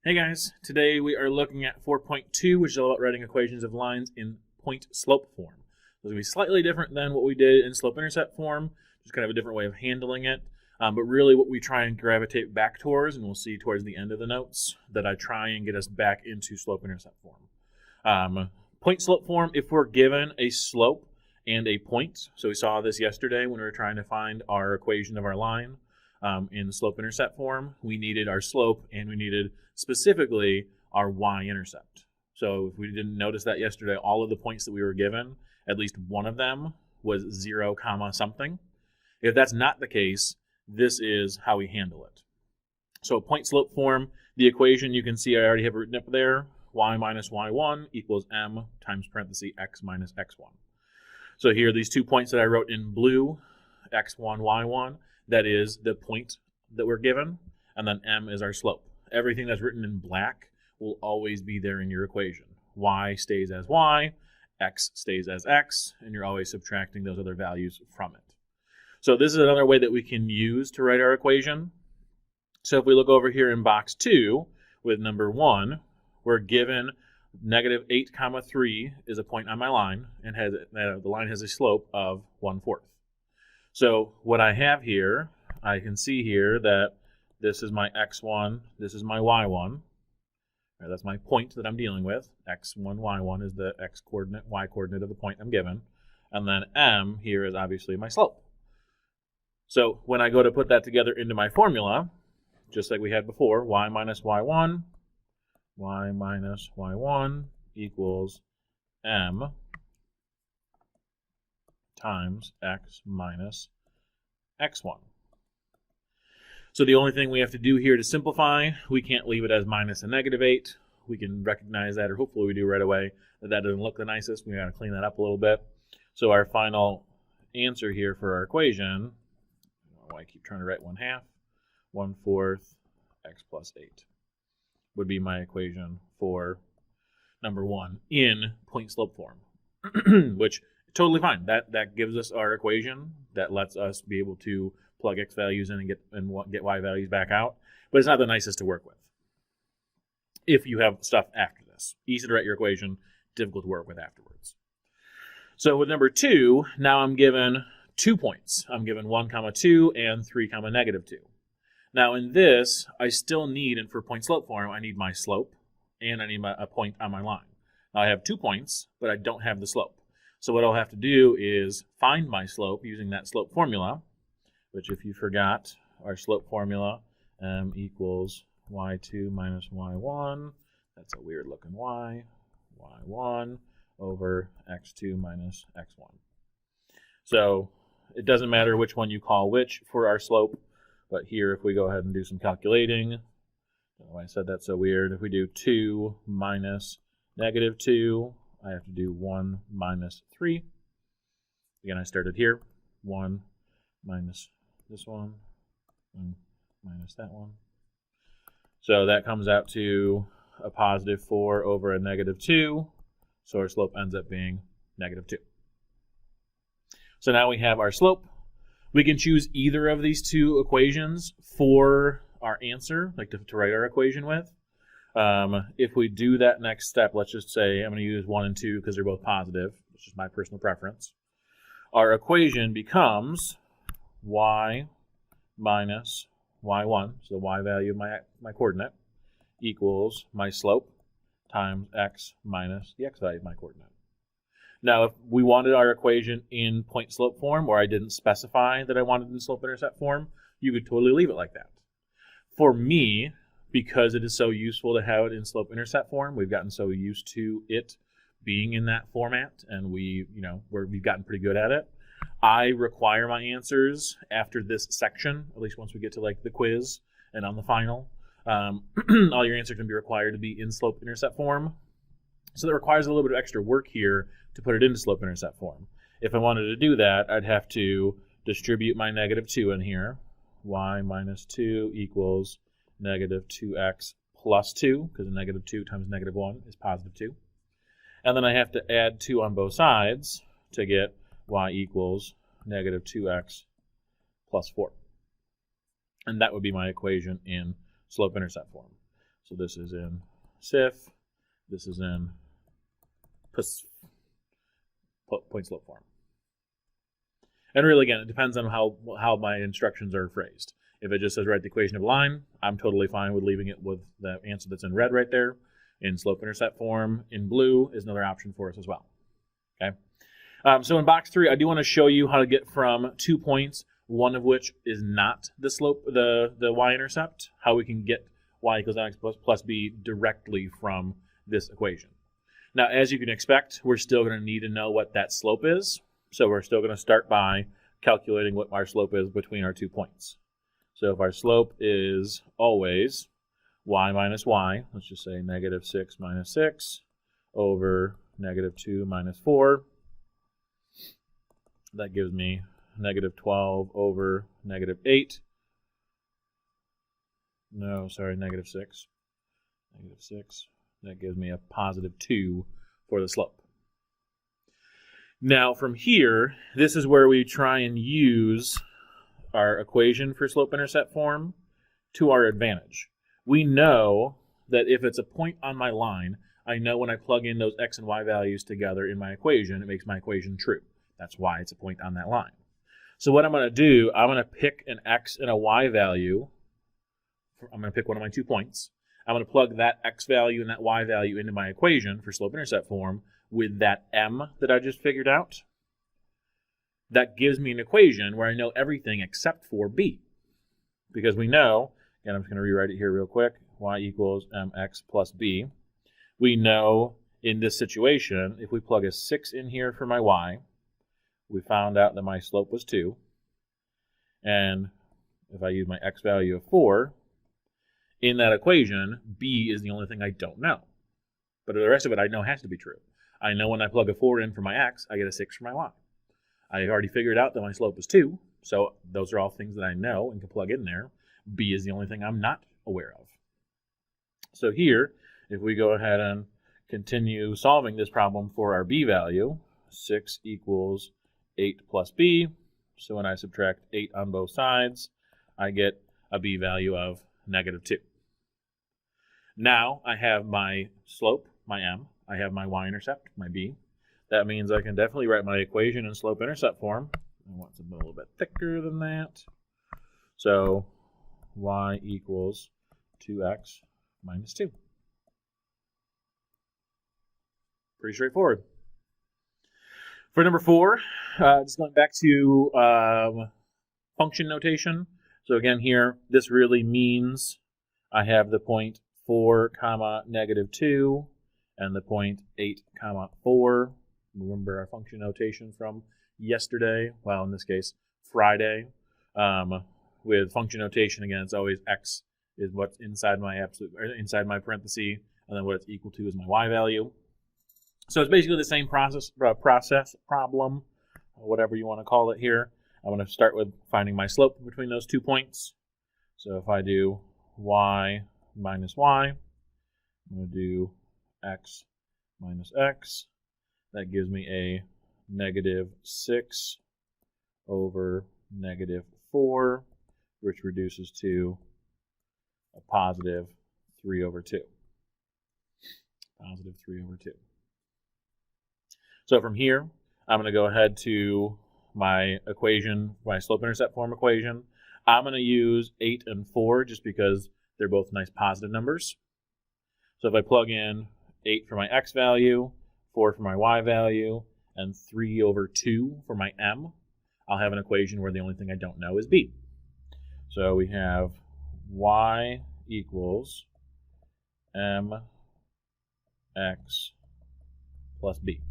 Hey guys, today we are looking at 4.2, which is all about writing equations of lines in point-slope form. It's going to be slightly different than what we did in slope-intercept form, just kind of a different way of handling it. But really what we try and gravitate back towards, and we'll see towards the end of the notes, that I try and get us back into slope-intercept form. Point-slope form, if we're given a slope and a point, so we saw this yesterday when we were trying to find our equation of our line. In slope-intercept form, we needed our slope and we needed specifically our y-intercept. So if we didn't notice that yesterday, all of the points that we were given, at least one of them was 0, something. If that's not the case, this is how we handle it. So point-slope form, the equation you can see I already have written up there, y minus y1 equals m times parenthesis x minus x1. So here are these 2 points that I wrote in blue, x1, y1. That is the point that we're given, and then m is our slope. Everything that's written in black will always be there in your equation. Y stays as y, x stays as x, and you're always subtracting those other values from it. So this is another way that we can use to write our equation. So if we look over here in box 2 with number 1, we're given negative 8, 3 is a point on my line, and the line has a slope of 1/4. So what I have here, I can see here that this is my x1, this is my y1. Right, that's my point that I'm dealing with. x1, y1 is the x coordinate, y coordinate of the point I'm given. And then m here is obviously my slope. So when I go to put that together into my formula, just like we had before, y minus y1 equals m times x minus x1. So the only thing we have to do here to simplify, we can't leave it as minus and negative 8. We can recognize that, or hopefully we do right away, that doesn't look the nicest. We got to clean that up a little bit. So our final answer here for our equation, I don't know why I keep trying to write 1/2, 1/4 x plus 8 would be my equation for number 1 in point-slope form, which totally fine. That gives us our equation. That lets us be able to plug x values in and get y values back out. But it's not the nicest to work with if you have stuff after this. Easy to write your equation, difficult to work with afterwards. So with number 2, now I'm given 2 points. I'm given 1, 2 and 3, negative 2. Now in this, I still need, and for point-slope form, I need my slope and I need a point on my line. Now I have 2 points, but I don't have the slope. So what I'll have to do is find my slope using that slope formula, which if you forgot, our slope formula equals y2 minus y1. That's a weird looking y. y1 over x2 minus x1. So it doesn't matter which one you call which for our slope, but here if we go ahead and do some calculating, I don't know why I said that so weird. If we do 2 minus negative 2, I have to do 1 minus 3. Again, I started here. 1 minus this one, and minus that one. So that comes out to a positive 4 over a negative 2. So our slope ends up being negative 2. So now we have our slope. We can choose either of these 2 equations for our answer, like to write our equation with. If we do that next step, let's just say I'm going to use 1 and 2 because they're both positive. It's just my personal preference. Our equation becomes y minus y1, so the y value of my coordinate, equals my slope times x minus the x value of my coordinate. Now, if we wanted our equation in point-slope form, or I didn't specify that I wanted it in slope-intercept form, you could totally leave it like that. For me, because it is so useful to have it in slope-intercept form, we've gotten so used to it being in that format, and we've gotten pretty good at it. I require my answers after this section, at least once we get to like the quiz and on the final. All your answers can be required to be in slope-intercept form. So that requires a little bit of extra work here to put it into slope-intercept form. If I wanted to do that, I'd have to distribute my negative 2 in here. Y minus 2 equals negative 2x plus 2, because negative 2 times negative 1 is positive 2. And then I have to add 2 on both sides to get y equals negative 2x plus 4. And that would be my equation in slope-intercept form. So this is in SIF. This is in point slope form. And really, again, it depends on how my instructions are phrased. If it just says write the equation of a line, I'm totally fine with leaving it with the answer that's in red right there. In slope-intercept form, in blue, is another option for us as well. Okay. So in box 3, I do want to show you how to get from 2 points, one of which is not the slope, the y-intercept, how we can get y equals mx plus b directly from this equation. Now, as you can expect, we're still going to need to know what that slope is. So we're still going to start by calculating what our slope is between our 2 points. So if our slope is always y minus y, let's just say negative 6 minus 6 over negative 2 minus 4, that gives me negative 12 over negative 8. No, sorry, negative 6. Negative 6. That gives me a positive 2 for the slope. Now, from here, this is where we try and use our equation for slope-intercept form to our advantage. We know that if it's a point on my line, I know when I plug in those x and y values together in my equation, it makes my equation true. That's why it's a point on that line. So what I'm going to do, I'm going to pick an x and a y value. I'm going to pick one of my 2 points. I'm going to plug that x value and that y value into my equation for slope-intercept form with that m that I just figured out. That gives me an equation where I know everything except for b. Because we know, and I'm just going to rewrite it here real quick, y equals mx plus b. We know in this situation, if we plug a 6 in here for my y, we found out that my slope was 2. And if I use my x value of 4, in that equation, b is the only thing I don't know. But the rest of it I know has to be true. I know when I plug a 4 in for my x, I get a 6 for my y. I already figured out that my slope is 2, so those are all things that I know and can plug in there. B is the only thing I'm not aware of. So here, if we go ahead and continue solving this problem for our b value, 6 equals 8 plus b. So when I subtract 8 on both sides, I get a b value of negative 2. Now I have my slope, my m. I have my y-intercept, my b. That means I can definitely write my equation in slope-intercept form. I want something a little bit thicker than that. So y equals 2x minus 2. Pretty straightforward. For number 4, just going back to function notation. So again here, this really means I have the point 4 comma negative 2 and the point 8 comma 4. Remember our function notation from yesterday? Well, in this case, Friday. With function notation, again, it's always x is what's inside my parenthesis, and then what it's equal to is my y value. So it's basically the same process problem, whatever you want to call it here. I'm going to start with finding my slope between those 2 points. So if I do y minus y, I'm going to do x minus x. That gives me a negative 6 over negative 4, which reduces to a positive 3 over 2. Positive 3 over 2. So from here, I'm going to go ahead to my equation, my slope-intercept form equation. I'm going to use 8 and 4 just because they're both nice positive numbers. So if I plug in 8 for my x value, 4 for my y value, and 3 over 2 for my m, I'll have an equation where the only thing I don't know is b. So we have y equals mx plus b.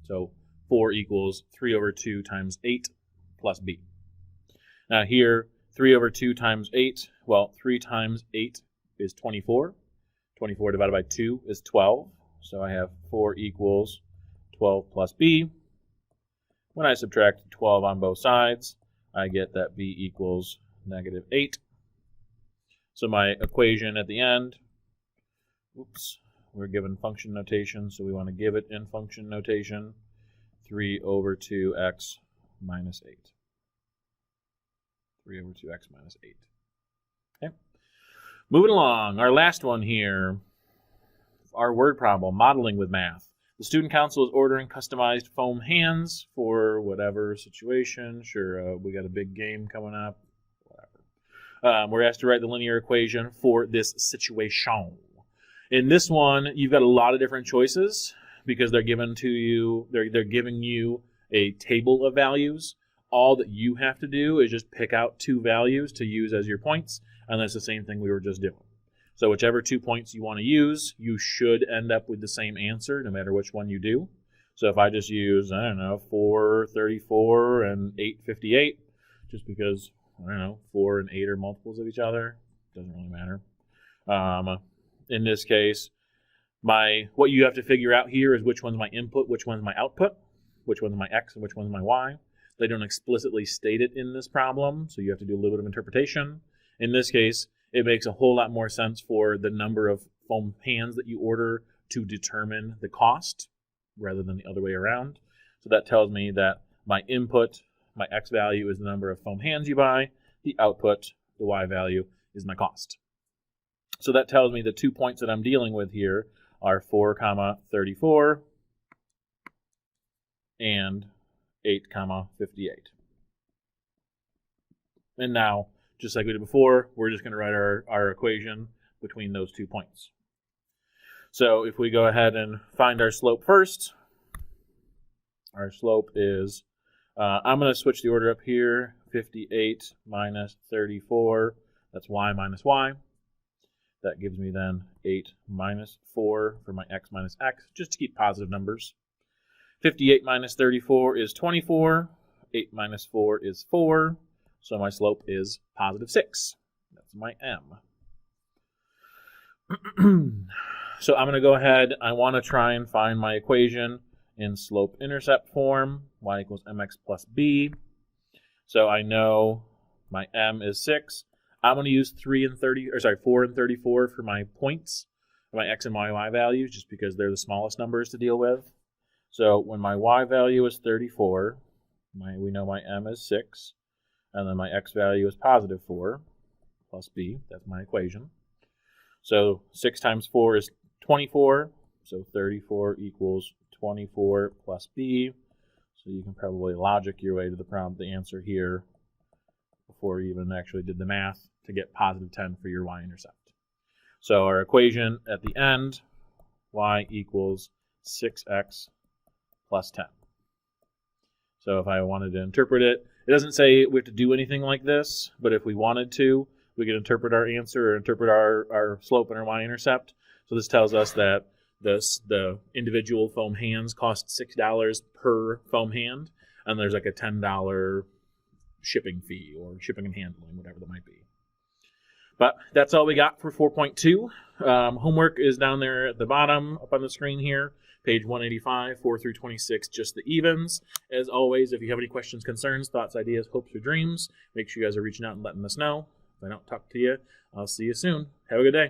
So 4 equals 3 over 2 times 8 plus b. Now here, 3 over 2 times 8, well, 3 times 8 is 24. 24 divided by 2 is 12. So I have 4 equals 12 plus b. When I subtract 12 on both sides, I get that b equals negative 8. So my equation at the end, we're given function notation, so we want to give it in function notation, 3 over 2x minus 8. 3 over 2x minus 8. Okay. Moving along, our last one here, our word problem, modeling with math. The student council is ordering customized foam hands for whatever situation. Sure, we got a big game coming up. Whatever. We're asked to write the linear equation for this situation. In this one, you've got a lot of different choices because they're given to you. They're giving you a table of values. All that you have to do is just pick out 2 values to use as your points, and that's the same thing we were just doing. So whichever 2 points you want to use, you should end up with the same answer no matter which one you do. So if I just use, 434 and 858, just because, 4 and 8 are multiples of each other, doesn't really matter. In this case, what you have to figure out here is which one's my input, which one's my output, which one's my x, and which one's my y. They don't explicitly state it in this problem, so you have to do a little bit of interpretation. In this case, it makes a whole lot more sense for the number of foam hands that you order to determine the cost rather than the other way around. So that tells me that my input, my x value, is the number of foam hands you buy. The output, the y value, is my cost. So that tells me the 2 points that I'm dealing with here are 4, 34 and 8, 58. And now, just like we did before, we're just going to write our equation between those 2 points. So if we go ahead and find our slope first, our slope is, I'm going to switch the order up here, 58 minus 34, that's y minus y. That gives me then 8 minus 4 for my x minus x, just to keep positive numbers. 58 minus 34 is 24, 8 minus 4 is 4. So my slope is positive 6. That's my m. So I'm going to go ahead. I want to try and find my equation in slope-intercept form. Y equals mx plus b. So I know my m is 6. I'm going to use 4 and 34 for my points, my x and my y values, just because they're the smallest numbers to deal with. So when my y value is 34, we know my m is 6. And then my x value is positive 4 plus b. That's my equation. So 6 times 4 is 24. So 34 equals 24 plus b. So you can probably logic your way to the answer here before you even actually did the math to get positive 10 for your y-intercept. So our equation at the end, y equals 6x plus 10. So if I wanted to interpret it, it doesn't say we have to do anything like this, but if we wanted to, we could interpret our answer or interpret our slope and our y-intercept. So this tells us that the individual foam hands cost $6 per foam hand, and there's like a $10 shipping fee or shipping and handling, whatever that might be. But that's all we got for 4.2. Homework is down there at the bottom up on the screen here. Page 185, 4 through 26, just the evens. As always, if you have any questions, concerns, thoughts, ideas, hopes, or dreams, make sure you guys are reaching out and letting us know. If I don't talk to you, I'll see you soon. Have a good day.